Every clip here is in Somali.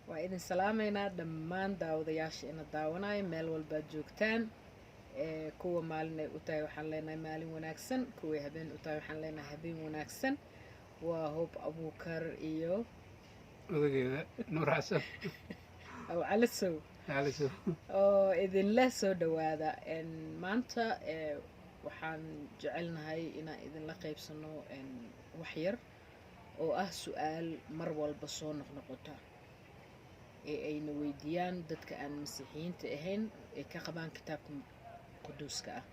waa idin salaameynaa dhammaan daawadayaasha ina daawanaya meel walbaad joogtaan kuwa maalin ay u tahay waxaan leenahay maalin wanaagsan kuwa habeen u tahay waxaan leenahay habeen wanaagsan waa Hope Abuukar iyo odageeda Nuur Xasan aw calisow oo idin la soo dhawaada maanta waxaan jecelnahay inaan idin la qaybsano wax yar oo ah su'aal mar walba soo noqnoqota ayna weydiiyaan dadka aan masiixiyiinta ahayn ee ka qabaan kitaabka quduuska ah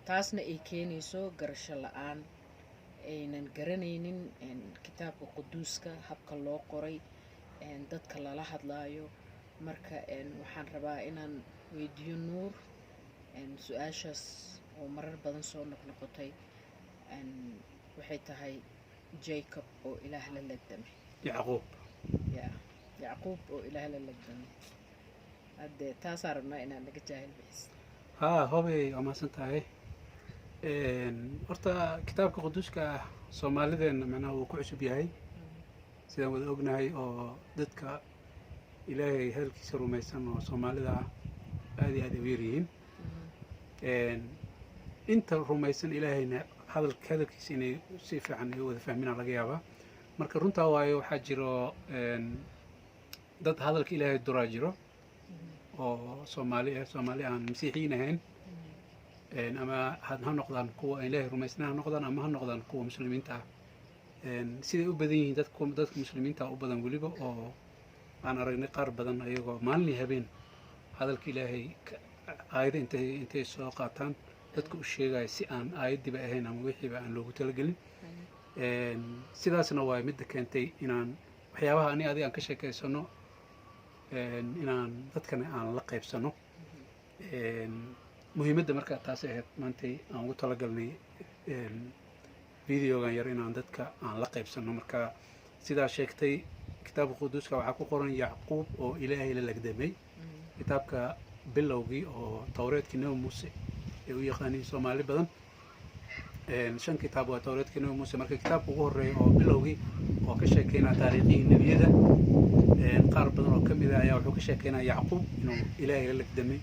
taasna ay keenayso garasho la'aan aynan garanaynin kitaabka quduuska habka loo qoray dadka lala hadlaayo marka waxaan rabaa inaan weydiiyo Nuur su'aashaas oo marar badan soo noqnoqotay waxay tahay Jacob oo Ilaah la legdamay Yacquub oo Ilaah la legdamay hadde taasaa rabnaa inaan naga jaahil bixiso hobey waa mahadsan tahay horta kitaabka quduuska ah Soomaalideena macnaha uu ku cusub yahay sidaan wada ognahay oo dadka Ilaahay hadalkiisa rumaysan oo Soomaalida ah aad iyo aad u yar yihiin inta rumaysan Ilaahayna hadalkiisa inay si fiican u wada fahminaa laga yaabaa marka runtaa waayo waxaa jiro dad hadalka Ilaahay duraa jiro oo Soomaali aan masiixiyiin ahayn ama ha noqdaan kuwa Ilaahay rumaysnaa ha noqdaan ama ha noqdaan kuwa muslimiinta ah siday u badan yihiin dadka muslimiinta u badan weliba oo aan aragnay qaar badan ayagoo maalin iyo habeen hadalka Ilaahay aayada intay soo qaataan dadka u sheegaya si aan aayadiiba ahayn ama wixiiba aan loogu talagelin sidaasna waa midda keentay inaan waxyaabaha adiga aan ka sheekaysano inaan dadkana aan la qaybsano muhiimadda marka taas ahayd maantay aan ugu talagalnay videogan yar inaan dadka aan la qaybsano marka sidaa sheegtay kitaabka quduuska waxaa ku qoran Yacquub oo Ilaahay la legdamay kitaabka bilowgii oo tawreedkii Nabi Muuse ee u yaqaaniin Soomaali badan 5 kitaab waa tawreedkii Nabi Muuse marka kitaabka ugu horeeya oo bilowgii oo ka sheekeynaa taariikhii nebiyada qaar badan oo kamid ah ayaa wuxuu ka sheekeynaa Yacquub inuu Ilaahay la legdamay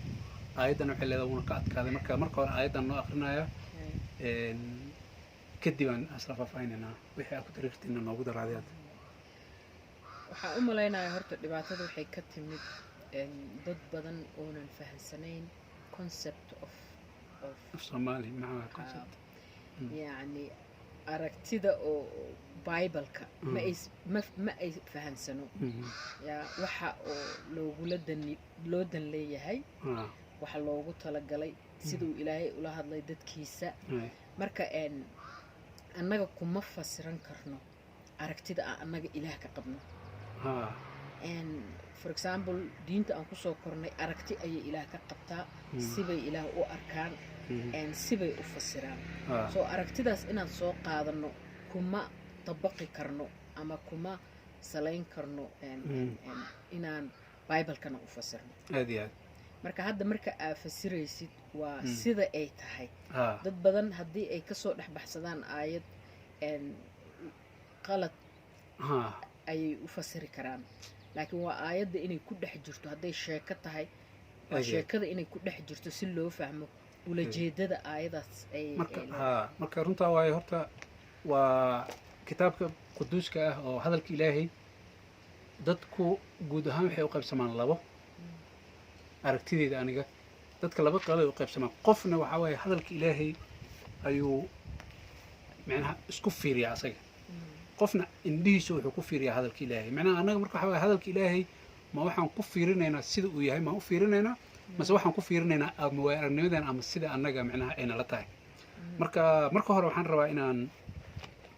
aayadan waxay leedahay una ka adkaaday marka hore aayadan noo akrinaya kadib aan asla faahfaahinaa wixii aad ku tariikhtiina noogu daraaday waxaan u malaynayaa horta dhibaatada waxay ka timid dad badan oonan fahansanayn concept of Somali macnaha concept yani aragtida oo Bible-ka ma ay fahansano ya waxa oo loo dan leeyahay waxa loogu talagalay siduu Ilaahay ula hadlay dadkiisa marka annaga kuma fasiran karno aragtida annaga Ilaah ka qabno for example diinta aan ku soo kornay aragti ayay Ilaah ka qabtaa sibay Ilaah u arkaan sibay u fasiraan soo aragtidaas inaan soo qaadano kuma tabaqi karno ama kuma salayn karno inaan Bible-kana u fasirno marka hadda marka aad fasiraysid waa sida ay tahay dad badan haddii ay ka soo dhex baxsadaan aayad qalad ayay u fasiri karaan laakiin waa aayadda inay ku dhex jirto hadday sheeko tahay waa sheekada inay ku dhex jirto si loo fahmo ulajeedada aayadaas marka runtaa waayo horta waa kitaabka quduuska ah oo hadalka Ilaahay dadku guud ahaan waxay u qaybsamaan labo aragtideeda aniga dadka laba qeyb u qaybsamaan qofna waxa waaye hadalka Ilaahay ayuu macnaha isku fiiriyaa asaga qofna indhihiisa wuxuu ku fiiriyaa hadalka Ilaahay macnaha anaga marka waxa waaye hadalka Ilaahay ma waxaan ku fiirinaynaa sida uu yahay ma u fiirinaynaa mase waxaan ku fiirinaynaa ama waa aragnimadan ama sida anaga macnaha ayna la tahay marka hore waxaan rabaa inaan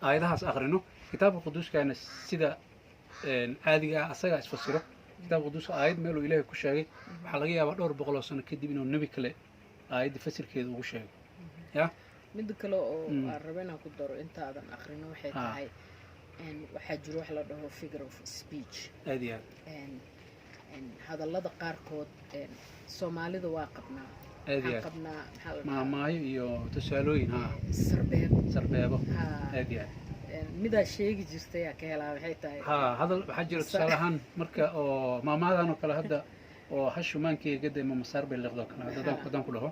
aayadahaas aqrino kitaabka quduuskana sida caadiga ah asaga isfasiro kitaabka quduuska aayad meel uu Ilaahay ku sheegay waxa laga yaabaa dhowr boqol oo sano kadib inuu nabi kale aayadda fasirkeeda ugu sheego mid kale oo aan rabo inaan ku daro intaadan aqrino waxay tahay waxaa jiro wax la dhaho figure of speech hadallada qaarkood Soomaalida waa qabnaa maamaayo iyo tusaalooyin sarbeebo aad midaa sheegi jirtay yaa ka helaa waxay tahay ha hadal waxaa jira tusaale ahaan marka oo maamahadan oo kale hadda oo hashumaankiiga gada ima masaar bay liqdoo kale haddaan ku dhaho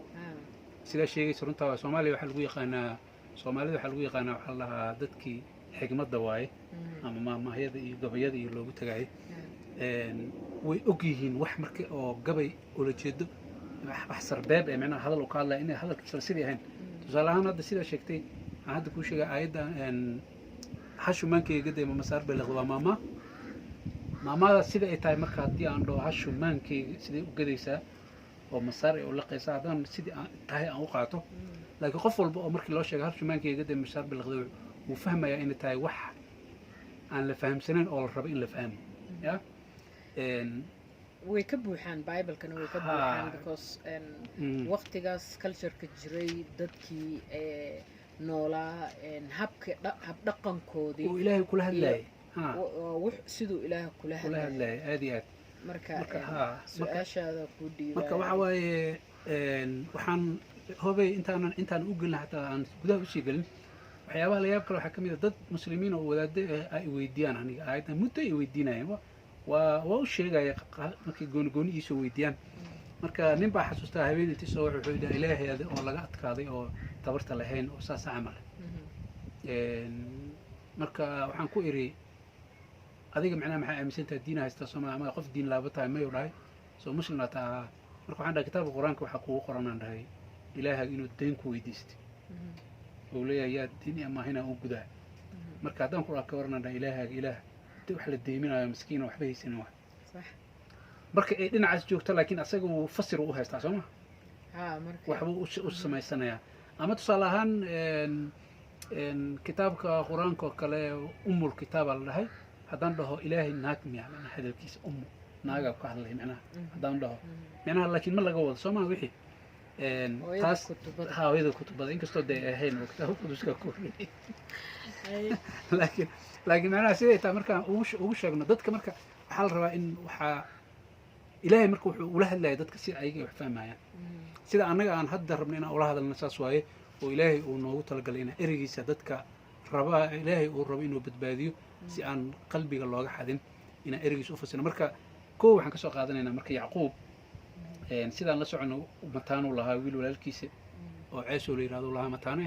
sidaa sheegaysa runtaa waa Soomaaliya waxaa lagu yaqaanaa Soomaalida waxaa lagu yaqaanaa waxaa la dhahaa dadkii xigmadda waaye ama maamahayada iyo gabayada iyo loogu tagayay way og yihiin wax marka oo gabay ula jeedo wax sarbeeb ee macnaha hadal uu ka hadlaya inay hadalkiisa sidii ahayn tusaale ahaan hadda sidaa sheegtay waxaan hadda kuu sheegay aayadda hashumaankiiga gada ima masaar bay liqdo waa maamadaas sida ay tahay marka haddii aan dhaho hashumaankayga siday u gadaysaa oo masaar ay u laqaysaa haddaan sidii aan tahay aan u qaato laakiin qof walba oo markii loo sheegay hashumaankayga gada ima masaar bay liqdo wuu fahmayaa inay tahay wax aan la fahamsanayn oo la rabo in la fahmo ya way ka buuxaan biblekana way ka buuxaan because waqtigaas cultureka jiray dadkii noolaa habdhaqankoodii oo ilaahay kula hadlayay siduu ilaah kula hadlayay aad iyo aad marka su-aashaada ku dhiibay marka waxa waaye waxaan hobay intaan u gelin hataa aan gudaha usii gelin waxyaabaha la yaab kale waxaa ka mid a dad muslimiin oo wadaade ay weydiiyaan aniga aayaddan muddo ay weydiinayeen waa u sheegaya markay gooni iisoo weydiiyaan marka nin baa xasuustaa habeenintii soo wuxuu yidhi ilaahay oo laga adkaaday oo tabarta lahayn oo saasa camal marka waxaan ku iri adiga macnaha maxaa aaminsantahay diina haystaa Soomaaliya ama qof diin laaba tahay mayu dhahay soo muslimna taa marka waxaan dhahay kitaabka quraanka waxaa kugu qoran aan dhahay ilaahay inuu deyn ku weydiistay oo leeyahay yaa diin ama hina u gudaa marka haddaan ku ka warnaa dhahay ilaah wax la deeminayo miskiin oo waxba haysan wax sax marka ay dhinacaas joogto laakiin asaga uu fasir u haystaa Soomaa marka waxba u sameysanayaa ama tusaale ahaan kitaabka quraanka kale umul kitaab la dhahay haddaan dhaho ilaahay naag miyaa lana hadalkiisa naaga ku hadlay macnaha haddaan dhaho macnaha laakiin ma laga wado Soomaa wixii taas hawada kutubada inkastoo day ahayn oo kitaabka quduska ku laakiin macnaha sidee taa markaan ugu sheegno dadka marka waxaa la rabaa in waxaa ilaahay marka wuxuu ula hadlaya dadka si ayaga wax fahmayaan sida annaga aan hadda rabno inaan ula hadalno saas waaye oo ilaahay uu noogu talagalay inaan ereygiisa dadka rabaa ilaahay uu rabo inuu badbaadiyo si aan qalbiga looga xadin inaan ereygiisa u fasirno marka koo waxaan ka soo qaadanaynaa marka Yacquub sidaan la socono mataanu lahaa wiil walaalkiisa oo Ceesoo la yiraahdo lahaa mataane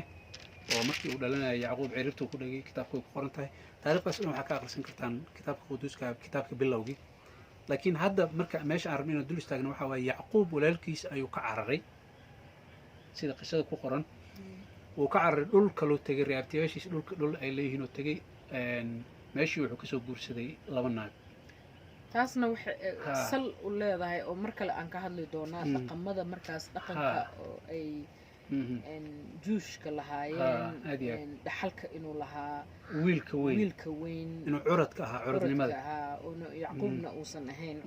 oo markii uu dhalanayay Yacquub ciribtu ku dhagay kitaabku ku qoran tahay taariikhdaas waxaa ka akhrisan kartaan kitaabka quduuska kitaabka bilowgii laakiin hadda marka meesha aan rabno inaan dul istaagno waxaa waaye Yacquub walaalkiisa ayuu ka cararay sida qisada ku qoran uu ka cararay dhul kaloo tegay reebtiyaashiisa dhul ay leeyihiin oo tegay meeshii wuxuu kasoo guursaday laba naag taasna waxay sal u leedahay oo mar kale aan ka hadli doonaa dhaqamada markaas dhaqanka oo ay juushka lahaayeen dhaxalka inuu lahaa wiilka weyn inuu curadka ahaa curadnimada Yacquubna uusan ahayn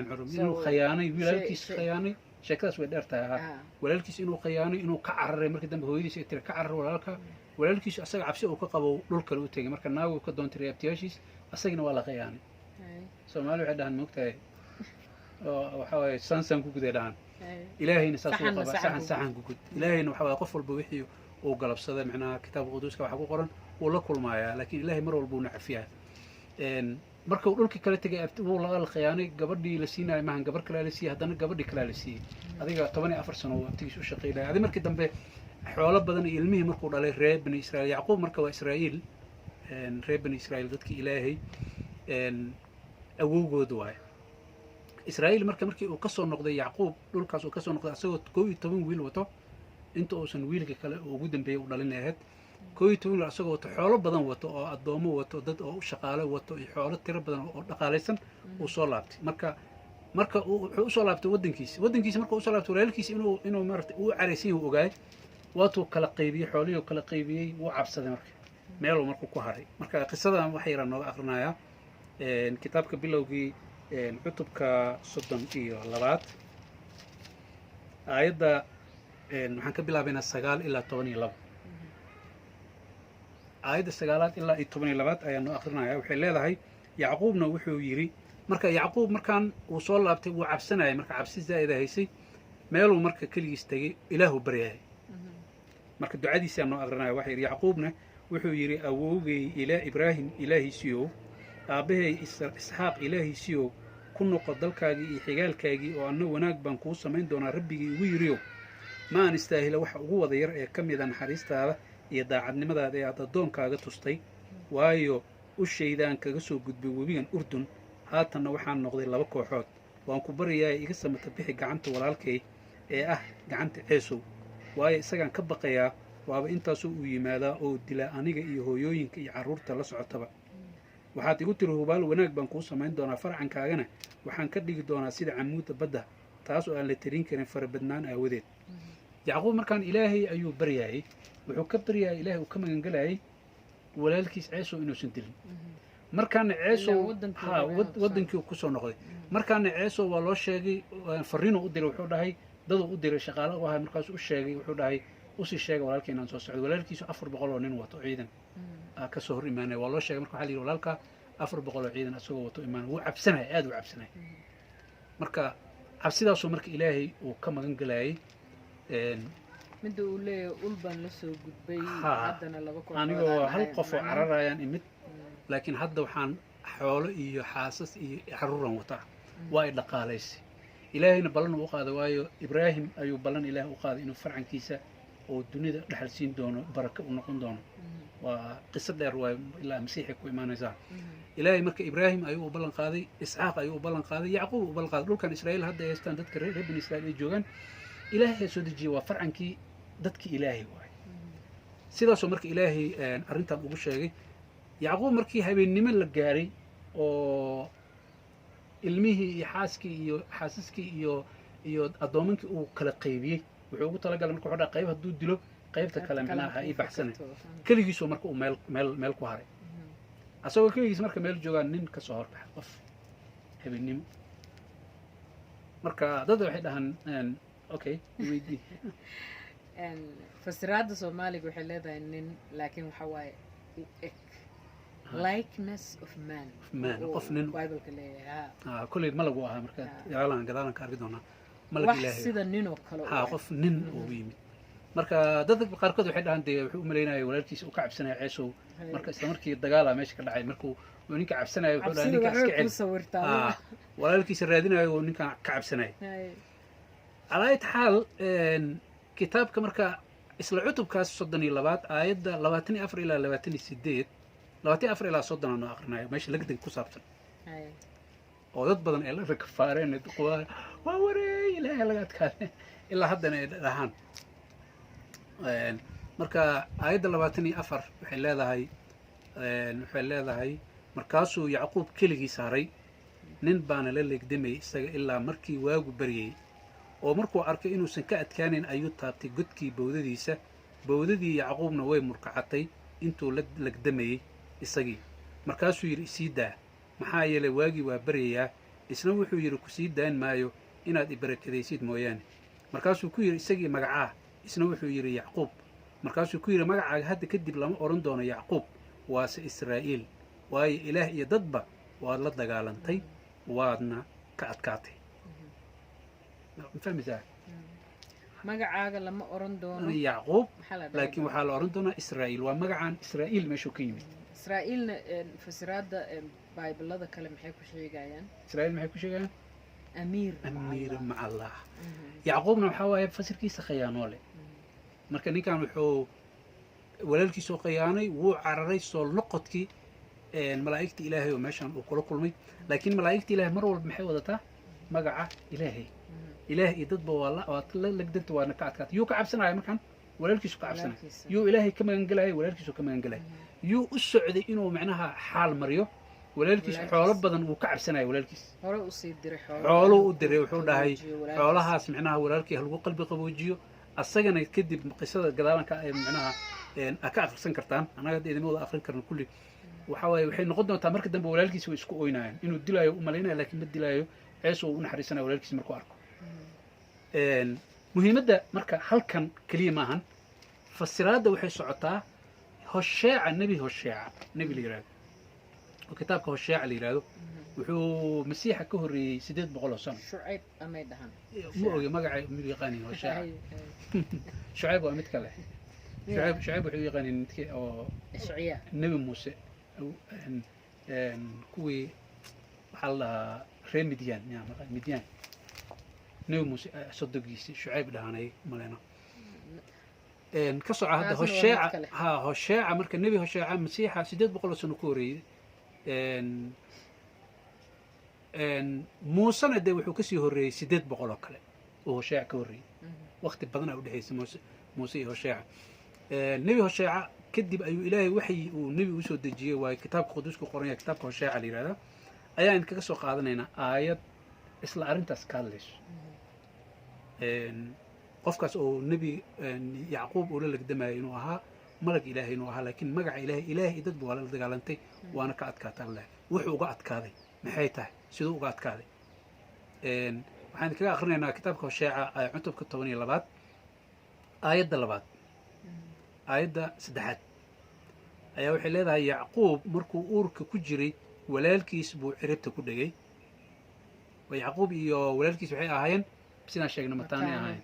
curad inuu khiyaanay wiilkiis khiyaanay sheekadaas way dheer tahay walaalkiis inuu khiyaanay inuu ka cararay markii dambe hooyadiis ay tiri ka carar walaalka walaalkiis asaga cabsi uu ka qabo dhul kale u tagay marka naagu ka doontay reebtiyaashiis asagina waa la khiyaanay Soomaali waxay dhahan moogtahay oo waxa way sansan ku guday dhahan ilaahayna saas uu qaba saxan ku gud ilaahayna waxa way qof walba wixii uu galabsaday macnaha kitaabka quduuska waxa ku qoran uu la kulmaaya laakiin ilaahay mar walba uu nacafiyaa marka uu dhulka kala tagay uu la khiyaanay gabadhii la siinay maahan gabar kale la siiyay haddana gabadhii kale la siiyay adiga 14 sano oo abtigiis u shaqeynay adiga markii dambe xoolo badan iyo ilmihii markuu dhalay reer bani Israa'iil Yacquub marka waa Israa'iil reer bani Israa'iil dadkii ilaahay awowgood waay Israa'iil markii uu ka soo noqday Yacquub dhulkaas uu ka soo noqday asagoo 12 wiil wato inta uusan wiilka kale ugu dambeeyay u dhalin ahayd 12 wiil asagoo wato xoolo badan wato oo adoomo wato dad oo u shaqaale wato iyo xoolo tiro badan oo dhaqaalaysan uu soo laabtay marka wuxuu u soo laabtay wadankiisa markuu u soo laabtay walaalkiisa inuu maartay uu careysan uu ogaay waatuu kala qaybiyay xoolihii kala qaybiyay wuu cabsaday marka meel markuu ku haray marka qisadan waxa yara nooga aqrinayaa kitaabka bilowgii cutubka 32 aayadda waxaan ka bilaabaynaa 9 ilaa 12 aayadda 9 ilaa 12 ayaan noo aqrinayaa waxay leedahay Yacquubna wuxuu yiri marka Yacquub markaan uu soo laabtay wuu cabsanayay marka cabsi zaa'id ahaysay meeluu marka kaligiis tagay ilaahu baryay marka ducadiisa noo aqrinayaa waxa yiri Yacquubna wuxuu yidhi awowgay ilaa ibraahim ilaahiisiyow aabbahay isxaaq ilaahiisiyow ku noqo dalkaagii iyo xigaalkaagii oo anna wanaag baan kuu samayn doonaa rabbigii igu yidhiyow ma aan istaahila waxa ugu wada yar ee ka mida naxariistaada iyo daacadnimadaada ee aad addoonkaaga tustay waayo ushaydaan kaga soo gudbay webigan urdun haatanna waxaan noqday 2 kooxood waan ku baryayaa iga samata bixi gacanta walaalkay ee ah gacanta ceesow waayo isagaan ka baqayaa waaba intaasoo uu yimaadaa oo dilaa aniga iyo hooyooyinka iyo carruurta la socotaba waxaad igu tiri hubaal wanaag baan kuu samayn doonaa farcankaagana waxaan ka dhigi doonaa sida camuudda badda taas oo aan la tirin karin farabadnaan aawadeed yacquub markaan ilaahay ayuu baryaayey wuxuu ka baryaayay ilaahay uu ka magangelayay walaalkiis ceesow inuusan dilin markaana ceesow wadankii ku soo noqday markaana ceesow waa loo sheegay fariinuu u diray wuxuu dhahay daduu u diray shaqaale u ahay markaasuu u sheegay wuxuu dhahay usii sheega walaalkii inaan soo socdo walaalkiisu 400 oo nin wato ciidan ka soo hor imaanaya waa loo sheegay marka waxaa la yidhi walaalkaa 400 oo ciidan asagoo wato imaanaya wuu cabsanaya aad u cabsanaya marka cabsidaasoo marka ilaahay uu ka magan gelayay midda uu leeyahay ul baan la soo gudbay haddana 2 kooxood anigoo hal qof oo cararayaan imid laakiin hadda waxaan xoolo iyo xaasas iyo carruuran wataa waa ay dhaqaalaysay ilaahayna ballan uu qaaday waayo ibraahim ayuu ballan ilaahay u qaaday inuu farcankiisa oo dunida dhaxal siin doono baraka u noqon doono waa qiso dheer waa ilaa masiixi ku imaanaysaa ilaahay marka ibraahim ayuu u ballan qaaday isxaaq ayuu u ballan qaaday yacquub u ballan qaaday dhulkan israa'iil hadda ay haystaan dadka reer bani israa'iil ay joogaan ilaahay soo dejiyay waa farcankii dadkii ilaahay waay sidaasoo marka ilaahay arrintan ugu sheegay yacquub markii habeennimo la gaaray oo ilmihii iyo xaaskii iyo xaasaskii iyo addoomankii uu kala qaybiyey wuxuu ugu talagalay marka wuxuu dhahay qayb hadduu dilo qaybta kale macnaha ii baxsanay keligiisoo marka uu meel ku haray asagoo keligiis marka meel joogaa nin ka soo horbaxa qof habeennimo marka dad waxay dhahaan okay weydii fasiraadda soomaaliga waxay leedahay nin laakiin waxa waaye u eg likeness of man qof nin bibleka leeyahay kulley malagu ahaa marka gadaalan ka arki doonaa wax sida nin oo kale qof nin ugu yimid marka dadka qaarkood waxay dhahaan dee wuxuu u malaynayay walaalkiisa uu ka cabsanaya ceesow marka isla markii dagaalaa meesha ka dhacay markuu ninka cabsanaya wuxuu dhahay ninka iska cel walaalkiisa raadinayo uu ninkan ka cabsanaya calaa ayt xaal kitaabka marka isla cutubkaas 32 aayadda 24 ilaa 28 24 ilaa 30 aan aqrinayo meesha lagdanka ku saabsan oo dad badan ee la rakafaareen waa wareey ilaahay laga adkaade ilaa haddana ay dhahaan marka aayadda 24 waxay leedahay markaasuu yacquub keligii saaray nin baana la legdamayay isaga ilaa markii waagu baryay oo markuu arkay inuusan ka adkaanayn ayuu taabtay godkii bawdadiisa bawdadii yacquubna way murkacatay intuu la legdamayey isagii markaasuu yidhi isii daa maxaa yeelay waagii waa baryayaa isna wuxuu yidhi ku sii daan maayo inaad ibarakadaysid mooyaane markaasuu ku yidhi isagii magacaa isna wuxuu yidhi yacquub markaasuu ku yidhi magacaaga hadda kadib lama odhan doono yacquub waase israa'iil waayo ilaah iyo dadba waad la dagaalantay waadna ka adkaatay fahmaysaa magacaaga lama oran doono yacquub laakiin waxaa la oran doonaa israa'iil waa magacaan israa'iil meeshuu ka yimid israa'iilna fasiraadda baibalada kale maxay ku sheegayaan israa'iil maxay ku sheegayaan amiir maca allah yacquubna waxaa waaye fasirkiisa khiyaanoole marka ninkan wuxuu walaalkiisoo khiyaanay wuu cararay soo noqodkii malaa'igta ilaahay oo meeshan uu kula kulmay laakiin malaa'igta ilaahay mar walba maxay wadataa magaca ilaahay ilaah iyo dadba waa la legdanta waana ka adkaatay yuu ka cabsanaya markaan walaalkiisu ka cabsanaya yuu ilaahay ka magangelaya walaalkiisu ka magangelaya yuu u socday inuu macnaha xaal mariyo walaalkiisu xoolo badan uu ka cabsanaya walaalkiis hore u sii diray xooluu u diray wuxuu dhahay xoolahaas macnaha walaalkii ha lagu qalbi qaboojiyo asagana kadib qisada gadaalanka ay macnaha ka akhrisan kartaan annaga hadda idima wada akhrin karna kulli waxa waaye waxay noqon doontaa marka dambe walaalkiisa way isku oynayaan inuu dilaayo u malaynaya laakiin ma dilaayo cees uu u naxariisanaya walaalkiisa markuu arko muhiimadda marka halkan keliya maahan fasiraadda waxay socotaa hosheeca nebi la yihahdo oo kitaabka hosheeca la yihahdo wuxuu masiixa ka horreeyey 800 oo sano shucayb ma ogi magaca mid yaqaani hosheeca shucayb waa mid kale شعيب wuxuu yaqaanay midkii oo ishciya nabi muuse kuwii waxaa la reer midyan midyan nabi muuse sodogiisii shucayb dhahanay malena ka soco hadda hosheeca marka nebi hosheeca masiixa 800 sano ku horeeyey muusena dee wuxuu kasii horeeyey 800 oo kale oo hosheeca ka horeeyey waqti badan u dhaxaysay muuse iyo hosheeca nebi hosheeca kadib ayuu ilaahay waxay uu nebi u soo dejiyey waa kitaabka quduuska qoran yahay kitaabka hosheeca la yiraahdaa ayaan kaga soo qaadanaynaa aayad isla arintaas ka hadlayso qofkaas oo nebi yacquub uu la lagdamaayay inuu ahaa malag ilaahay inuu ahaa laakiin magaca ilaahay dad buu la dagaalantay waana ka adkaatay allah wuxuu uga adkaaday maxay tahay sidoo uga adkaaday waxaan kaga akrinaynaa kitaabka hosheeca cutubka 12 aayadda 2 aayadda 3 ayaa waxay leedahay yacquub markuu uurka ku jiray walaalkiis buu ciribta ku dhigay yacquub iyo walaalkiis waxay ahaayeen sidaan sheegnay mataanay ahaayeen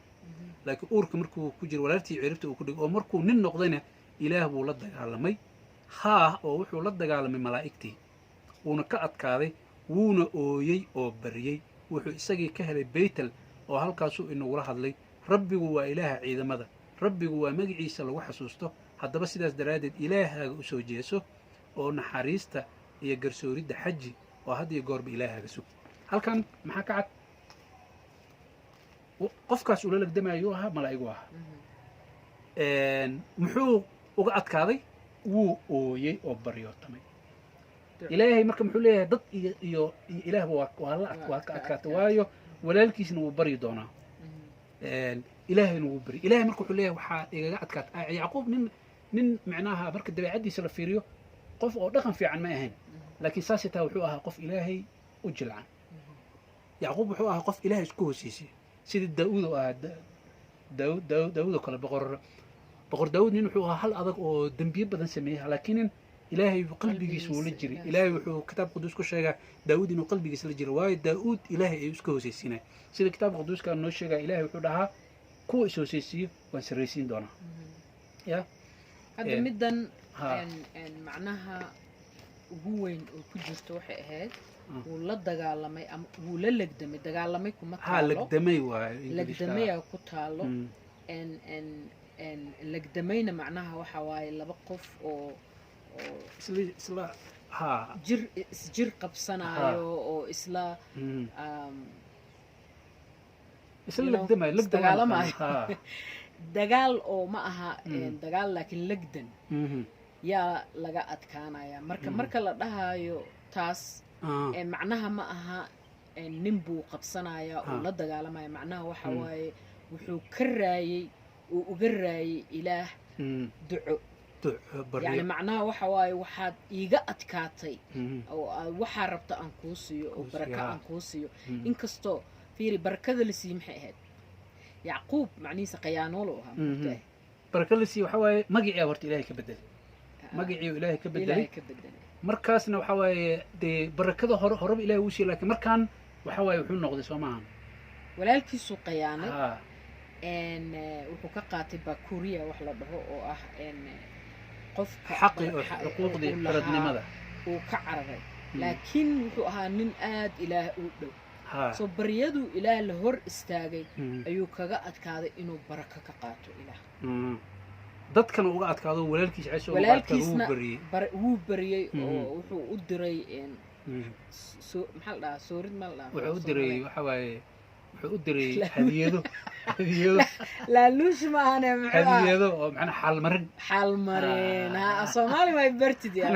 laakiin uurka markuu ku jiray walaaltii ciribta uu ku dhigay oo markuu nin noqdayna ilaah buu la dagaalamay oo wuxuu la dagaalamay malaa'igtii wuuna ka adkaaday wuuna ooyey oo bariyey wuxuu isagii ka helay baytel oo halkaasuu inagula hadlay rabbigu waa ilaaha ciidamada rabbigu waa magaciisa lagu xasuusto haddaba sidaas daraaddeed ilaahaaga u soo jeeso oo naxariista iyo garsooridda xaji oo had iyo goorba ilaahaaga sug halkan maxaa ka cad qofkaas ula lagdamaayuu ahaa malaa'igu ahaa muxuu uga adkaaday wuu ooyey oo baryootamay ilaahay marka muxuu leeyahay dad iyo ilaahba waa ka adkaatay waayo walaalkiisna wuu baryi doonaa ilaahayna wuu baryi ilaahay marka wuxuu leeyahay waxaa igaga adkaatay yacquub nin macnaha marka dabeecaddiisa la fiiriyo qof oo dhaqan fiican ma ahayn laakiin saasay tahay wuxuu ahaa qof ilaahay u jilcan yacquub wuxuu ahaa qof ilaahay isku hosiisay sidii daawud oo ahaa daawud oo kale boqor daawud nin wuxuu ahaa hal adag oo dembiye badan sameeyay laakiin ilaahay qalbigiisa wuu la jiray ilaahay wuxuu kitaab quduus ku sheegaa daawud inuu qalbigiisa la jiray waayo daawud ilaahay ayuu iska hosaysiinay sida kitaabka quduuska noo sheegaa ilaahay wuxuu dhahaa kuwa is hosaysiiyo waan sarraysiin doonaa ya hadda middan macnaha ugu weyn oo ku jirto waxay ahayd wuu la dagaalamay ama wuu la legdamay dagaalamay kuma taalo legdamay waayo legdamaya ku taalo legdamayna macnaha waxa waaye laba qof oo isla jir qabsanayo oo isla dagaalamayo dagaal oo ma aha dagaal laakiin legdan yaa laga adkaanaya marka la dhahayo taas macnaha ma aha nin buu qabsanaya oo la dagaalamaya macnaha waxa waaye wuxuu ka raayay oo uga raayay ilaah duco يعني معناها وحواي واحد يجا أتكاتي أو واحد ربط أنكوسيو أو بركة أنكوسيو إنكستو فيري بركة اللي سيمحي هاد يعقوب معني سقيانولوها بركة اللي سي وحواي ما جي أورت إلهي كبدل ما جي إلهي كبدل مركزنا وحواي دي بركة هرب إلهي وشي لكن مركان وحواي وحول نقضي سوماهم ولكن سقيانة إن وحكاقاتي باكوريا وحلا بهو أو إن حقي حقوق دي بردني ماذا وكعربي لكن وحو أها نين آد إله أودو سو بريادو إله لهور استاغي أيو كاقا أدكاذي إنو بركة كقاتو إله dad kan uga adkaado walaalkiis ciise uga adkaado wuu bariyay oo wuxuu u diray maxaa la soorid ma la wuxuu u diray waxa waaye wuxuu u diray hadiyado la luush ma ahane hadiyado oo macna xal marin ha Soomaali ma bartid yaa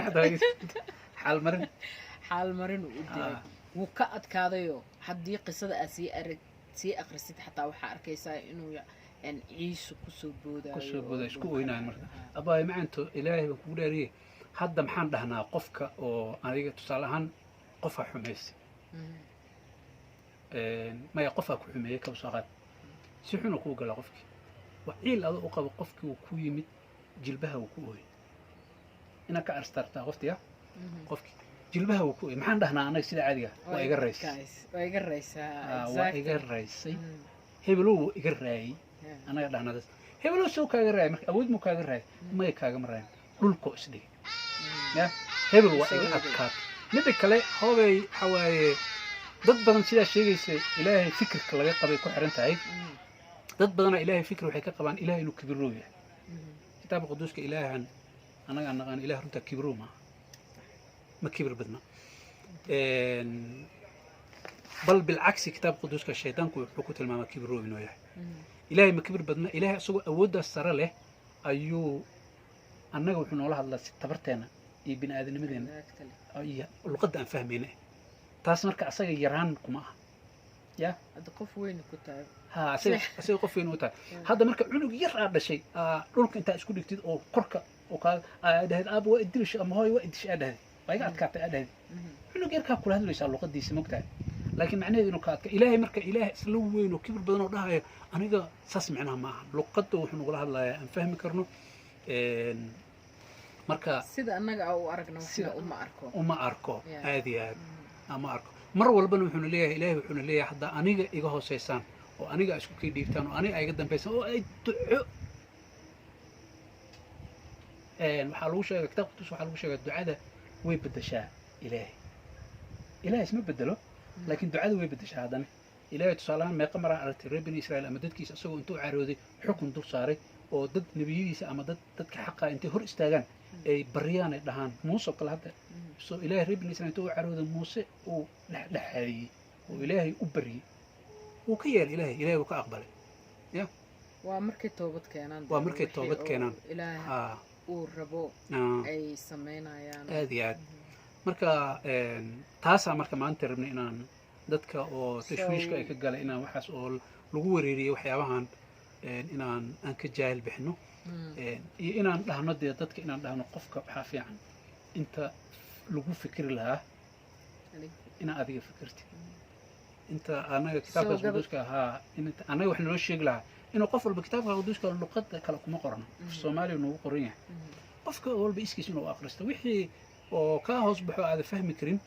xal marin u diray wuu ka adkaadayo haddii qisada sii akhrisid xataa waxa arkaysaa inuu أن عيسو كسبودا إسكو وينان مرة أباي معنته إلهي بكوداري هذا محن دهنا قفك أو أنا تصالحان قفة حميس ما يقفك حمية كوساقات سحنا كوجا لقفك وعيل هذا أقف قفك وكوي مت جلبها وكوي أنا كأرسترتا قفتي قفك جلبها وكوي محن دهنا أنا سيد عادية وإيجر رئيس هبلو إيجر رئيس أنا قاعد أنا hebelo soo kaaga raay marka awood mu kaaga raay may kaaga maraan dhulko isdhig ya hebel waa iga adkaat midda kale hoobay xawaaye dad badan sidaa sheegaysa ilaahay fikirka laga qabay ku xiran tahay dad badana ilaahay fikir waxay ka qabaan ilaahay inuu kibiroo yahay kitaabka quduuska ilaahan anaga naqaan ilaah runta kibiroo ma kibir badna bal bilcagsi kitaabka quduuska shaydaanku wuxuu ku tilmaamaa kibiroo inuu yahay ilaahay ma kibir badna ilaahay asagoo awooddaas sare leh ayuu annaga wuxuu noola hadlaa si tabarteena iyo bini aadamnimadeena iyo luqadda aan fahmayna taas marka asaga yaraan kuma aha ya hadda qof weyn ku tahay ha asaga qof weyn u tahay hadda marka cunug yar aa dhashay dhulka intaa isku dhigtid oo korka oo kaa dhahayd aaba waa idilish ama hooy waa idish aa dhahayd waa iga adkaatay aa dhahayd cunug yarkaa kula hadlaysaa luqadiisa mogtahay laakiin macnaheedu inuu ka adka ilaahay marka ilaahay isla weyn oo kibir badan oo dhahayo aniga saas micnaha ma aha luqadda wuxuu nagula hadlayaa aan fahmi karno marka sida annaga u aragno sida uma arko aad iyo aad ama arko mar walbana wuxuuna leeyahay ilaahay wuxuuna leeyahay hadda aniga iga hooseysaan oo aniga isku kii dhiibtaan oo aniga iga dambaysaan oo ay duco waxaa lagu sheegay kitaabka tus waxaa lagu sheegay ducada way bedeshaa ilaahay isma bedelo laakiin ducada way bedeshaa haddana ilaahay tusaalahaan meeqa maraa aragtay reer bani israa'iil ama dadkiisa isagoo intuu carooday xukun dul saaray oo dad nebiyadiisa ama dadka xaqa intay hor istaagaan ay baryaan ay dhahaan muuse oo kale hadda soo ilaahay reer bani israa'iil intuu u carooday muuse uu dhexdhexaadiyey oo ilaahay u baryey wuu ka yeelay ilaahay wuu ka aqbalay ya waa markay toobad keenaan ilaahay uu rabo ay samaynayaan aad iyo aad marka taasaa marka maanta rabnay inaan dadka oo tashwiishka ay ka galay inaan waxaas oo lagu wareeriyey waxyaabahan inaan ka jaahil bixino iyo inaan dhahno dee dadka inaan dhahno qofka waxaa fiican inta lagu fikri lahaa inaa adiga fikirti inta anaga kitaabkaas quduuska ahaa anaga wax naloo sheegi lahaa inuu qof walba kitaabka quduuska luqadda kale kuma qorano soomaaliya noogu qoran yahay qofka walba iskiis inuu aqristo wixii oo kaa hoos baxo aada fahmi karin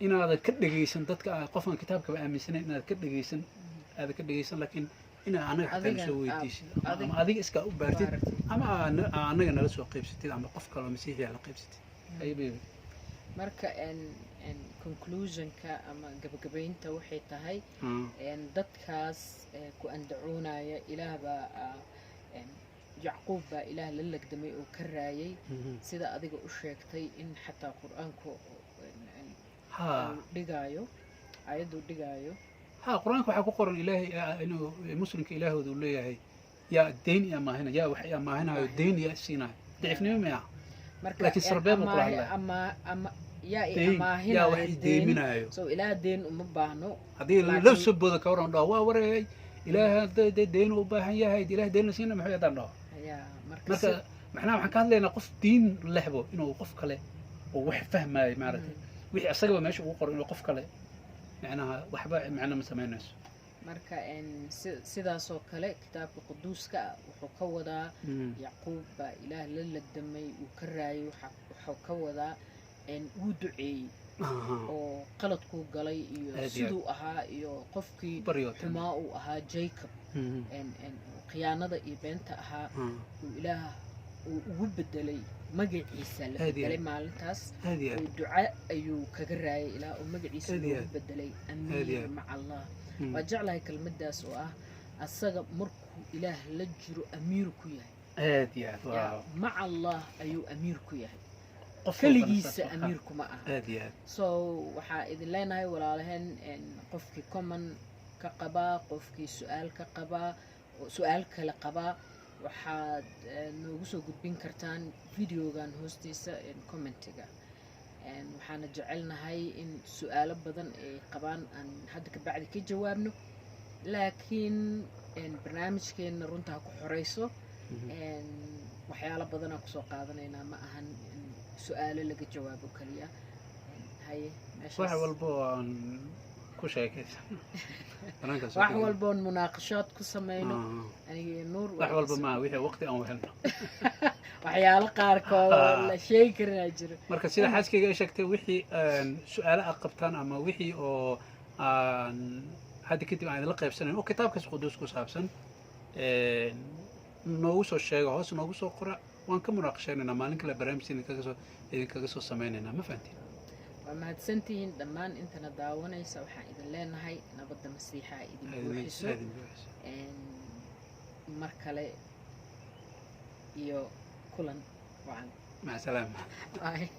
inaadan ka dhegaysan dadka qofaan kitaabkaba aaminsanayn inaad ka dhegaysan laakiin inaa anaga xataa nasoo weydiisid ama adiga iskaa u baartid ama anaga nala soo qaybsatid ama qof kaloo masiixiya la qaybsatid marka conclusionka ama gabagabaynta waxay tahay dadkaas ku andacoonaya ilaah baa yacquub baa ilaah la lagdamay oo ka raayay sida adiga u sheegtay in xataa qur-aanku dhigaayo ayaduu dhigaayo qur-aanka waxaa ku qoran ilaahay inuu muslimka ilaahooda uu leeyahay yaa deyn yaa maahina yaa wax yaa maahinayo deyn yaa siinayo daciifnimo miya laakiin sarbeeb ma kula hadlaya ama yaa wax deeminayo soo ilaah deyn uma baahno haddii la soo booda ka waran dhaho waa wareey ilaah deyn u baahan yahay ilaah deyn la siina maxay hadaan dhaho marka maxnaa waxaan ka hadlaynaa qof diin lehbo inuu qof kale oo wax fahmaayo maaragtay wixii asagaba meesha ugu qoran inuu qof kale macnaha waxba macna ma samaynayso marka sidaasoo kale kitaabka quduuska wuxuu ka wadaa yacquub baa ilaah la lagdamay uu ka raayay wuxuu ka wadaa wuu duceeyey oo qaladkuu galay iyo siduu ahaa iyo qofkii xumaa uu ahaa jacob khiyaanada iyo beenta ahaa uu ilaah uu ugu bedelay magaciisa la bedelay maalintaas oo duca ayuu kaga raayay ilaah oo magaciisa loogu bedelay amiir maca allah waa jeclahay kelmadaas oo ah asaga markuu ilaah la jiro amiir ku yahay maca allah ayuu amiir ku yahay keligiisa amiir kuma aha so waxaa idin leenahay walaalaheen qofkii common ka qabaa qofkii su-aal ka qabaa su-aal kale qabaa waxaad noogu soo gudbin kartaan videogan hoostiisa commentiga waxaana jecelnahay in su-aalo badan ay qabaan aan hadda ka bacdi ka jawaabno laakiin barnaamijkeena runta ha ku xoreyso waxyaalo badan aan kusoo qaadanaynaa ma ahan su-aalo laga jawaabo kaliya haye wax walba aan ku sheekaysan wax walba oon munaaqashaad ku samayno aniga nuur wax walba ma wixii waqti aan helno waxyaalo qaarkood la sheegi karinaa jiro marka sida xaaskayga ay sheegtay wixii su-aalo aad qabtaan ama wixii oo hadda kadib aan idinla qaybsanayn oo kitaabkaas quduus ku saabsan noogu soo sheega hoos noogu soo qora waan ka munaaqashaynaynaa maalin kale barnaamij idinkaga soo samaynaynaa ma fahantiin waa mahadsantihiin dhammaan intana daawanaysa waxaan idin leenahay nabadda masiixa idin buuxiso mar kale iyo kulan wacan maca salaama Bye.